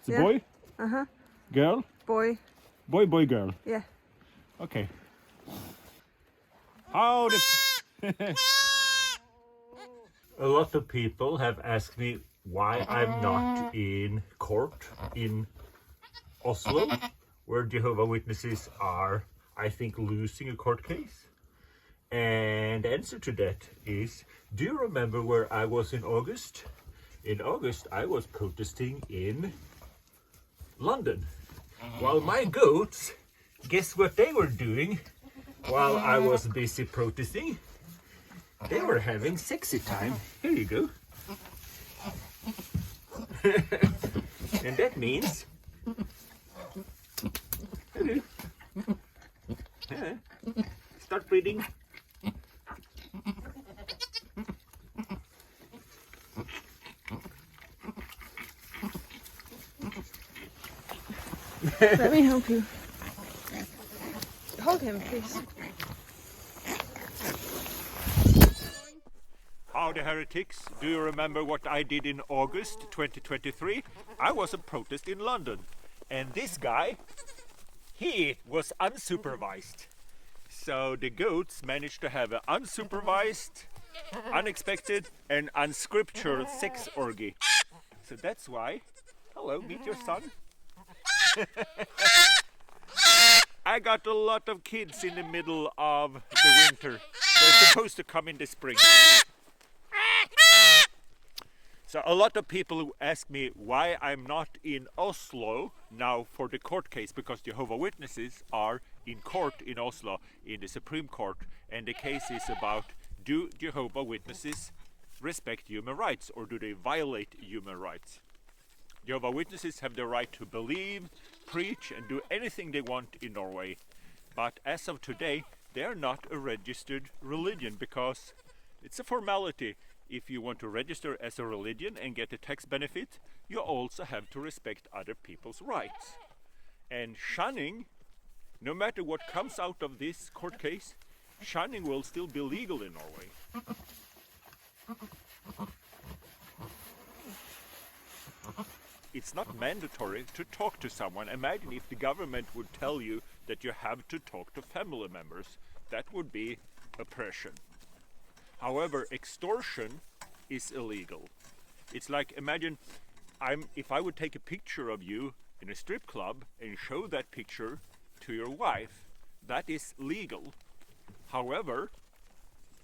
It's a boy? Uh-huh. Girl? Boy. Boy, boy, girl. Yeah. Okay. How the... A lot of people have asked me why I'm not in court in Oslo, where Jehovah Witnesses are, I think, losing a court case. And the answer to that is, do you remember where I was in August? In August, I was protesting in London. While my goats, guess what they were doing while I was busy protesting? They were having sexy time. Here you go. And that means... Start breathing. Let me help you. Hold him, please. Howdy, heretics. Do you remember what I did in August 2023? I was a protest in London. And this guy, he was unsupervised. So the goats managed to have an unsupervised, unexpected, and unscriptural sex orgy. So that's why, hello, meet your son. I got a lot of kids in the middle of the winter. They're supposed to come in the spring. So a lot of people ask me why I'm not in Oslo now for the court case, because Jehovah Witnesses are in court in Oslo, in the Supreme Court, and the case is about, do Jehovah Witnesses respect human rights, or do they violate human rights? Jehovah Witnesses have the right to believe, preach, and do anything they want in Norway. But as of today, they are not a registered religion, because it's a formality. If you want to register as a religion and get a tax benefit, you also have to respect other people's rights. And shunning, no matter what comes out of this court case, shunning will still be legal in Norway. It's not mandatory to talk to someone. Imagine if the government would tell you that you have to talk to family members. That would be oppression. However, extortion is illegal. It's like, imagine if I would take a picture of you in a strip club and show that picture to your wife, that is legal. However,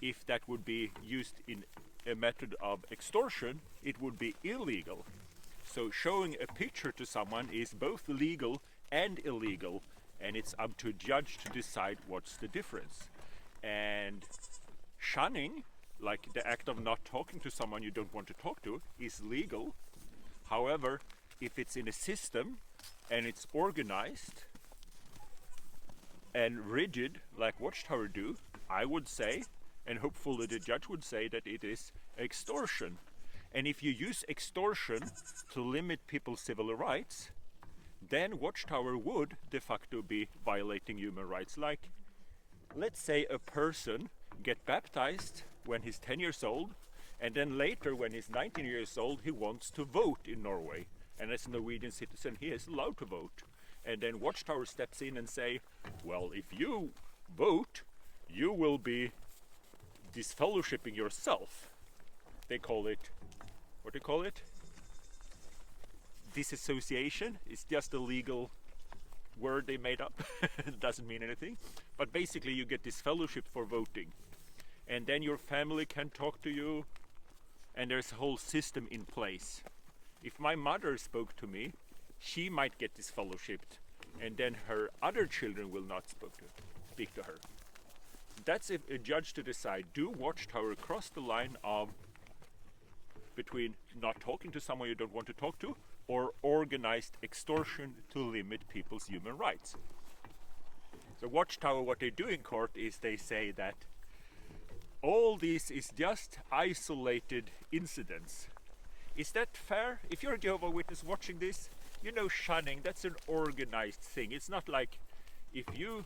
if that would be used in a method of extortion, it would be illegal. So showing a picture to someone is both legal and illegal, and it's up to a judge to decide what's the difference. And shunning, like the act of not talking to someone you don't want to talk to, is legal. However, if it's in a system and it's organized and rigid, like Watchtower do, I would say, and hopefully the judge would say, that it is extortion. And if you use extortion to limit people's civil rights, then Watchtower would de facto be violating human rights. Like, let's say a person get baptized when he's 10 years old, and then later when he's 19 years old, he wants to vote in Norway. And as a Norwegian citizen, he is allowed to vote. And then Watchtower steps in and say, well, if you vote, you will be disfellowshipping yourself. They call it, what do you call it? Disassociation. It's just a legal word they made up. It doesn't mean anything. But basically you get disfellowshipped for voting. And then your family can talk to you, and there's a whole system in place. If my mother spoke to me, she might get disfellowshipped, and then her other children will not speak to her. That's a judge to decide. Do Watchtower cross the line of between not talking to someone you don't want to talk to, or organized extortion to limit people's human rights? So Watchtower, what they do in court is they say that all this is just isolated incidents. Is that fair? If you're a Jehovah Witness watching this, you know shunning, that's an organized thing. It's not like if you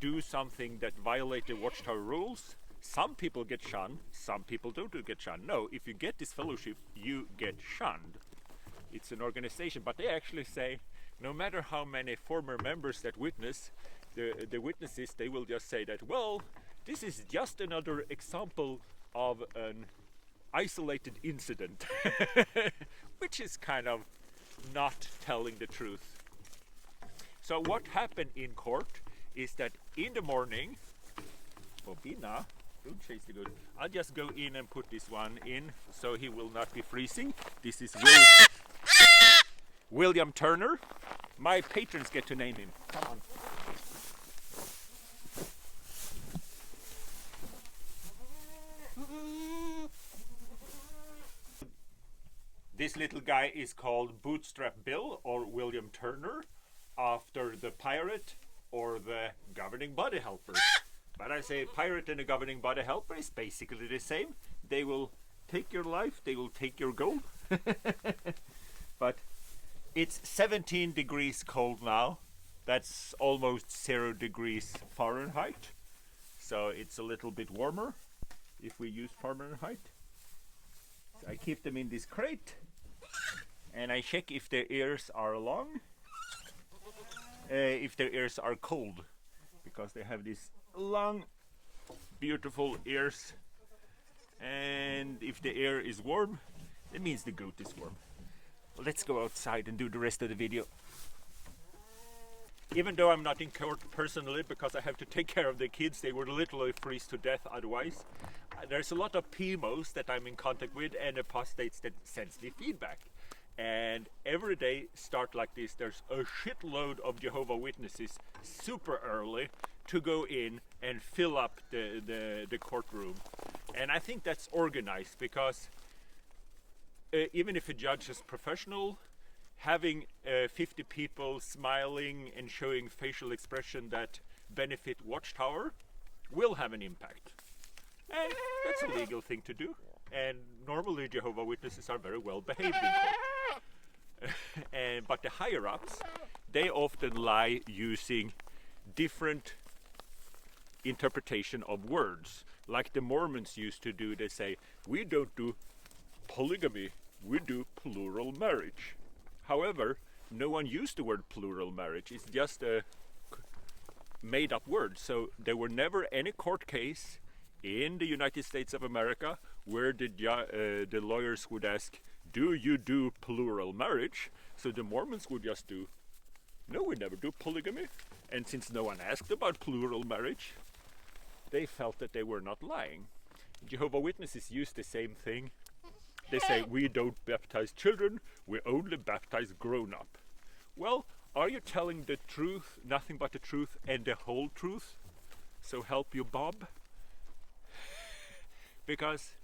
do something that violates the Watchtower rules, some people get shunned, some people don't get shunned. No, if you get this fellowship, you get shunned. it's an organization, but they actually say no matter how many former members that witness, the witnesses, they will just say that, well, this is just another example of an isolated incident, which is kind of not telling the truth. So what happened in court is that in the morning, Bobina, don't chase the goat. I'll just go in and put this one in so he will not be freezing. This is William Turner. My patrons get to name him. Come on. This little guy is called Bootstrap Bill or William Turner, after the pirate or the governing body helper. But I say pirate and a governing body helper is basically the same. They will take your life, they will take your gold. But it's 17 degrees cold now. That's almost 0 degrees Fahrenheit. So it's a little bit warmer if we use Fahrenheit. So I keep them in this crate and I check if their ears are long, if their ears are cold, because they have these long, beautiful ears. And if the air is warm, it means the goat is warm. Let's go outside and do the rest of the video. Even though I'm not in court personally because I have to take care of the kids, they would literally freeze to death otherwise. There's a lot of PIMOs that I'm in contact with and apostates that sends me feedback. And every day start like this. There's a shitload of Jehovah Witnesses super early to go in and fill up the courtroom. And I think that's organized because even if a judge is professional, having 50 people smiling and showing facial expression that benefit Watchtower will have an impact. And that's a legal thing to do. And normally Jehovah Witnesses are very well behaved in court. But the higher ups, they often lie using different interpretation of words. Like the Mormons used to do, they say, we don't do polygamy, we do plural marriage. However, no one used the word plural marriage. It's just a made up word. So there were never any court case in the United States of America where the lawyers would ask, do you do plural marriage? So the Mormons would just do, no, we never do polygamy. And since no one asked about plural marriage, they felt that they were not lying. Jehovah Witnesses use the same thing. They say, we don't baptize children, we only baptize grown-up. Well, are you telling the truth, nothing but the truth, and the whole truth? So help you, Bob. Because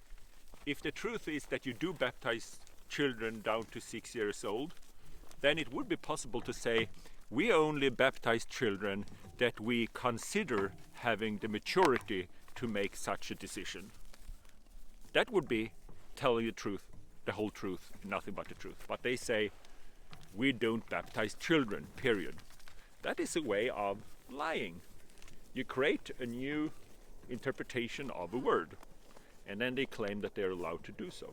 if the truth is that you do baptize children down to 6 years old, then it would be possible to say, we only baptize children that we consider having the maturity to make such a decision. That would be telling the truth, the whole truth, nothing but the truth. But they say, we don't baptize children, period. That is a way of lying. You create a new interpretation of a word, and then they claim that they're allowed to do so.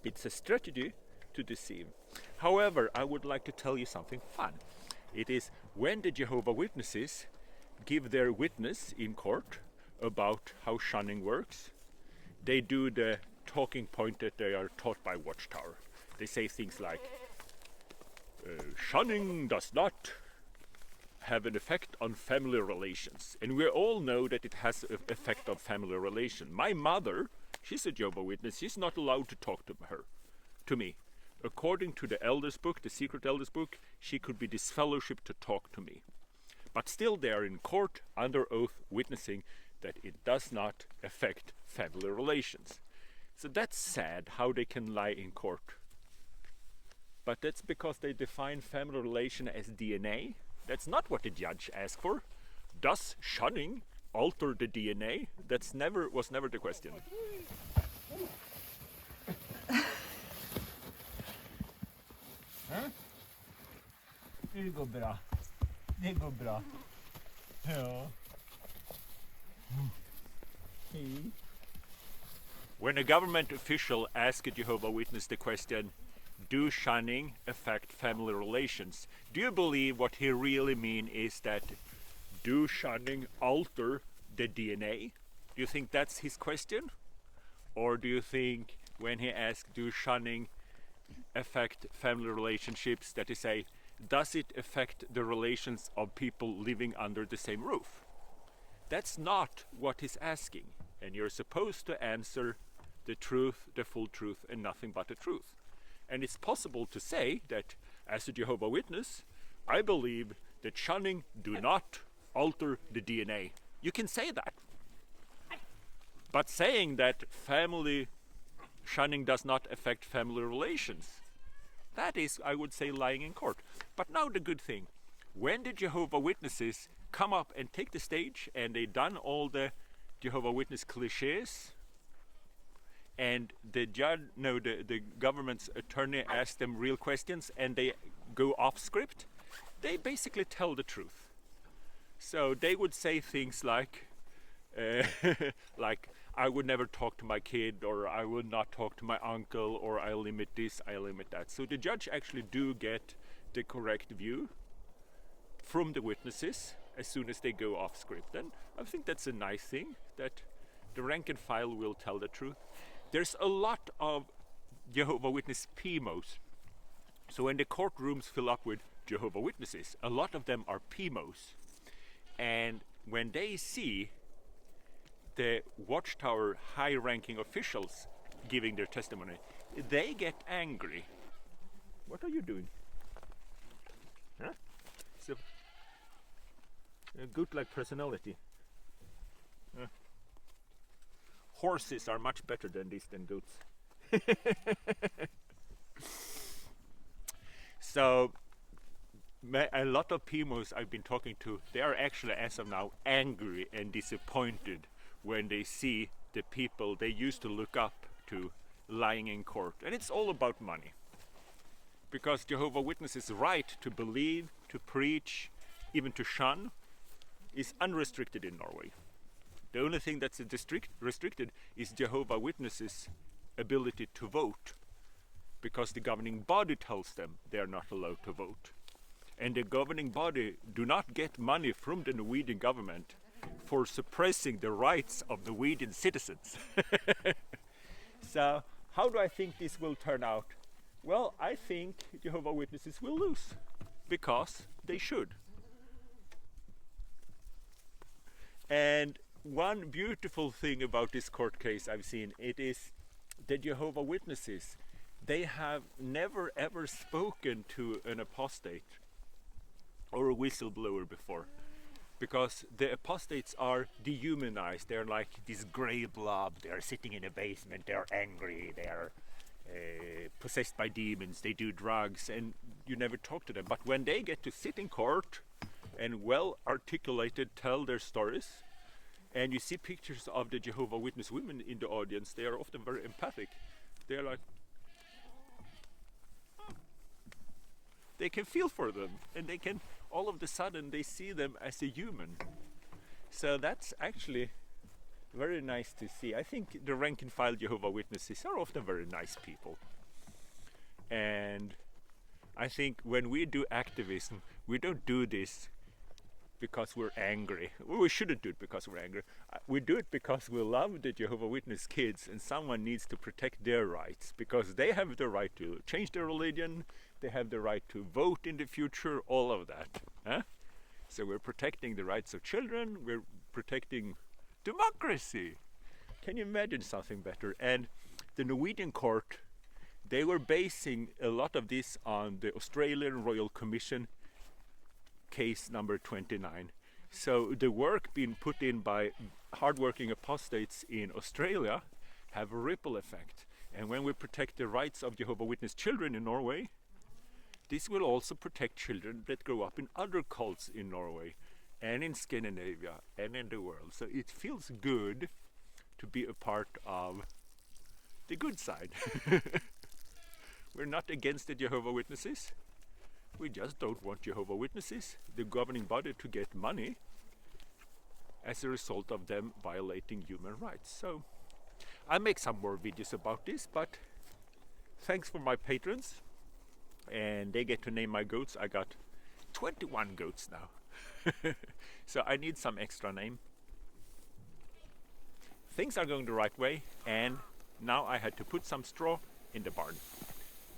It's a strategy to deceive. However, I would like to tell you something fun. It is when the Jehovah Witnesses give their witness in court about how shunning works, they do the talking point that they are taught by Watchtower. They say things like, shunning does not have an effect on family relations. And we all know that it has an effect on family relation. My mother, she's a Jehovah Witness, she's not allowed to talk to me. According to the elders book, the secret elders book, she could be disfellowshipped to talk to me. But still they are in court under oath witnessing that it does not affect family relations. So that's sad how they can lie in court. But that's because they define family relation as DNA. That's not what the judge asked for. Does shunning alter the DNA? Was never the question. Det går bra. Det går bra. Ja. When a government official asks a Jehovah Witness the question, do shunning affect family relations? Do you believe what he really mean is that do shunning alter the DNA? Do you think that's his question? Or do you think when he asks do shunning affect family relationships that he say does it affect the relations of people living under the same roof? That's not what he's asking, and you're supposed to answer the truth, the full truth, and nothing but the truth. And it's possible to say that as a Jehovah Witness, I believe that shunning do not alter the DNA. You can say that. But saying that family shunning does not affect family relations, that is, I would say, lying in court. But now the good thing, when the Jehovah Witnesses come up and take the stage and they done all the Jehovah Witness cliches, and the judge, no, the government's attorney asks them real questions and they go off script, they basically tell the truth. So they would say things like, like, I would never talk to my kid, or I would not talk to my uncle, or I limit this, I limit that. So the judge actually do get the correct view from the witnesses as soon as they go off script. And I think that's a nice thing, that the rank and file will tell the truth. There's a lot of Jehovah Witness PIMOs. So when the courtrooms fill up with Jehovah Witnesses, a lot of them are PIMOs. And when they see the Watchtower high-ranking officials giving their testimony, they get angry. What are you doing? Huh? So, a Goatlike personality. Horses are much better than this than goats. So a lot of PIMOs I've been talking to, they are actually as of now angry and disappointed when they see the people they used to look up to lying in court. And it's all about money. Because Jehovah Witnesses' right to believe, to preach, even to shun, is unrestricted in Norway. The only thing that's restricted is Jehovah Witnesses' ability to vote, because the governing body tells them they are not allowed to vote. And the governing body do not get money from the Norwegian government for suppressing the rights of Norwegian citizens. So how do I think this will turn out? Well, I think Jehovah Witnesses will lose, because they should. And one beautiful thing about this court case I've seen, it is the Jehovah Witnesses, they have never ever spoken to an apostate or a whistleblower before, because the apostates are dehumanized. They're like this gray blob, they're sitting in a basement, they're angry, they're possessed by demons, they do drugs, and you never talk to them. But when they get to sit in court and well articulated tell their stories, and you see pictures of the Jehovah Witness women in the audience, they are often very empathic. They're like, they can feel for them, and they can, all of a sudden, they see them as a human. So that's actually very nice to see. I think the rank and file Jehovah Witnesses are often very nice people. And I think when we do activism, we don't do this because we're angry. Well, we shouldn't do it because we're angry. We do it because we love the Jehovah Witness kids, and someone needs to protect their rights, because they have the right to change their religion, they have the right to vote in the future, all of that. Huh? So we're protecting the rights of children, we're protecting democracy. Can you imagine something better? And the Norwegian Court, they were basing a lot of this on the Australian Royal Commission case number 29. So the work being put in by hardworking apostates in Australia have a ripple effect. And when we protect the rights of Jehovah Witness children in Norway, this will also protect children that grow up in other cults in Norway and in Scandinavia and in the world. So it feels good to be a part of the good side. We're not against the Jehovah Witnesses. We just don't want Jehovah Witnesses, the governing body, to get money as a result of them violating human rights. So I'll make some more videos about this, but thanks for my patrons. and they get to name my goats. I got 21 goats now. So I need some extra name. Things are going the right way, and now I had to put some straw in the barn.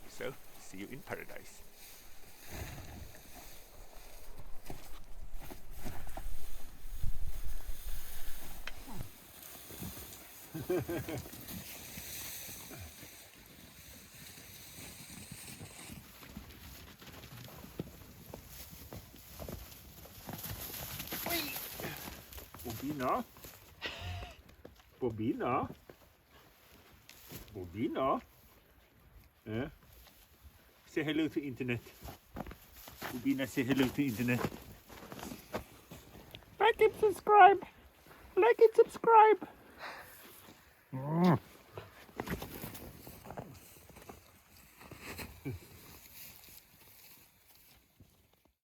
So, see you in paradise. Bobina. Bobina. Bobina. Yeah. Say hello to internet. Bobina, say hello to internet. Like and subscribe. Like and subscribe.